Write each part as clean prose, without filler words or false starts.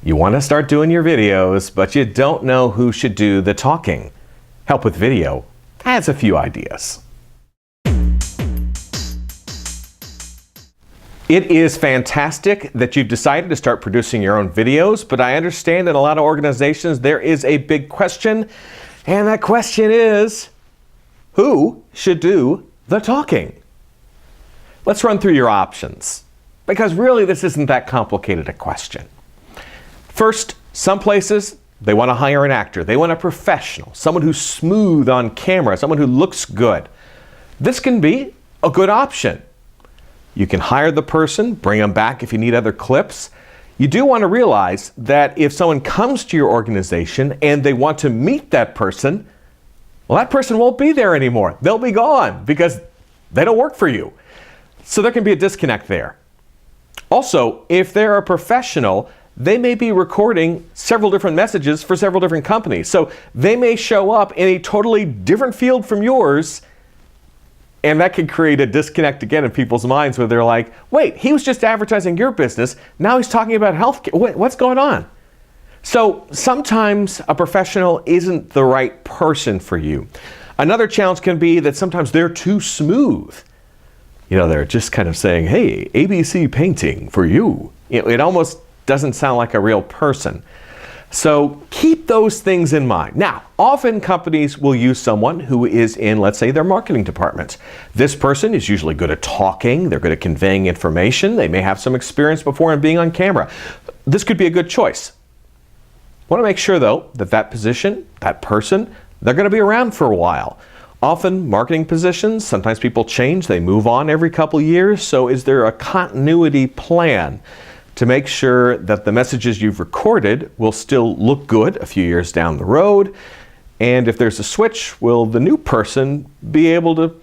You want to start doing your videos, but you don't know who should do the talking. Help with Video has a few ideas. It is fantastic that you've decided to start producing your own videos, but I understand in a lot of organizations there is a big question, and that question is, who should do the talking? Let's run through your options, because really this isn't that complicated a question. First, some places, they want to hire an actor. They want a professional, someone who's smooth on camera, someone who looks good. This can be a good option. You can hire the person, bring them back if you need other clips. You do want to realize that if someone comes to your organization and they want to meet that person, well, that person won't be there anymore. They'll be gone because they don't work for you. So there can be a disconnect there. Also, if they're a professional, they may be recording several different messages for several different companies. So they may show up in a totally different field from yours, and that can create a disconnect again in people's minds where they're like, wait, he was just advertising your business. Now he's talking about healthcare. What's going on? So sometimes a professional isn't the right person for you. Another challenge can be that sometimes they're too smooth. You know, they're just kind of saying, hey, ABC painting for you. It almost doesn't sound like a real person. So keep those things in mind. Now, often companies will use someone who is in, let's say, their marketing department. This person is usually good at talking. They're good at conveying information. They may have some experience before in being on camera. This could be a good choice. Want to make sure, though, that that position, that person, they're going to be around for a while. Often marketing positions, sometimes people change. They move on every couple years. So is there a continuity plan to make sure that the messages you've recorded will still look good a few years down the road? And if there's a switch, will the new person be able to,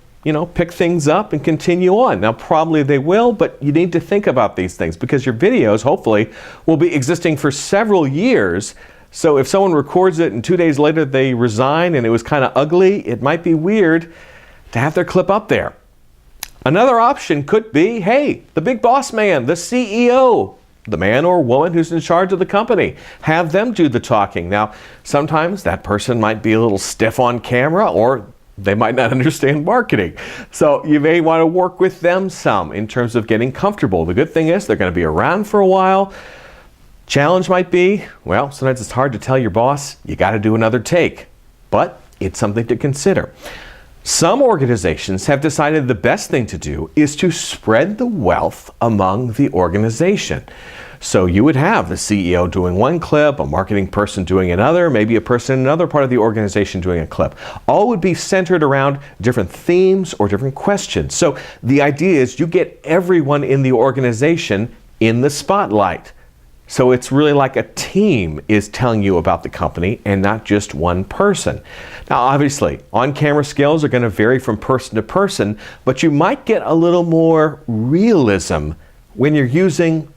pick things up and continue on? Now, probably they will, but you need to think about these things because your videos, hopefully, will be existing for several years. So if someone records it and 2 days later they resign and it was kind of ugly, it might be weird to have their clip up there. Another option could be, hey, the big boss man, the CEO, the man or woman who's in charge of the company. Have them do the talking. Now, sometimes that person might be a little stiff on camera or they might not understand marketing. So you may want to work with them some in terms of getting comfortable. The good thing is they're going to be around for a while. Challenge might be, well, sometimes it's hard to tell your boss, you got to do another take. But it's something to consider. Some organizations have decided the best thing to do is to spread the wealth among the organization. So you would have the CEO doing one clip, a marketing person doing another, maybe a person in another part of the organization doing a clip. All would be centered around different themes or different questions. So the idea is you get everyone in the organization in the spotlight. So it's really like a team is telling you about the company and not just one person. Now, obviously, on-camera skills are going to vary from person to person, but you might get a little more realism when you're using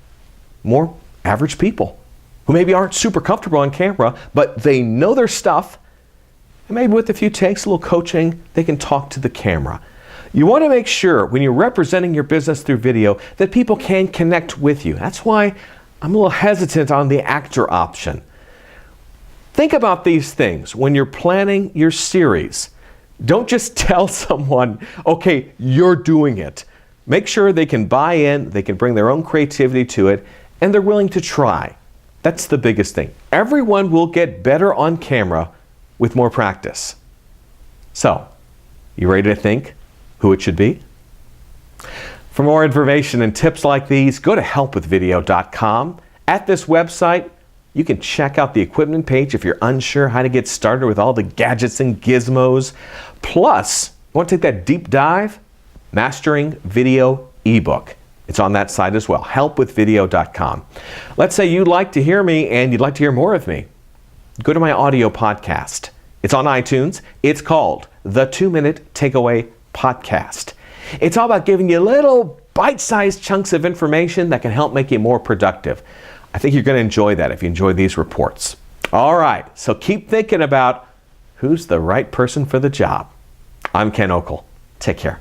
more average people who maybe aren't super comfortable on camera, but they know their stuff. And maybe with a few takes, a little coaching, they can talk to the camera. You want to make sure when you're representing your business through video that people can connect with you. That's why I'm a little hesitant on the actor option. Think about these things when you're planning your series. Don't just tell someone, okay, you're doing it. Make sure they can buy in, they can bring their own creativity to it, and they're willing to try. That's the biggest thing. Everyone will get better on camera with more practice. So, you ready to think who it should be? For more information and tips like these, go to helpwithvideo.com. At this website, you can check out the equipment page if you're unsure how to get started with all the gadgets and gizmos. Plus, you want to take that deep dive? Mastering Video ebook. It's on that site as well, helpwithvideo.com. Let's say you'd like to hear me and you'd like to hear more of me. Go to my audio podcast. It's on iTunes. It's called The 2-Minute Takeaway Podcast. It's all about giving you little bite-sized chunks of information that can help make you more productive. I think you're going to enjoy that if you enjoy these reports. All right, so keep thinking about who's the right person for the job. I'm Ken Okel. Take care.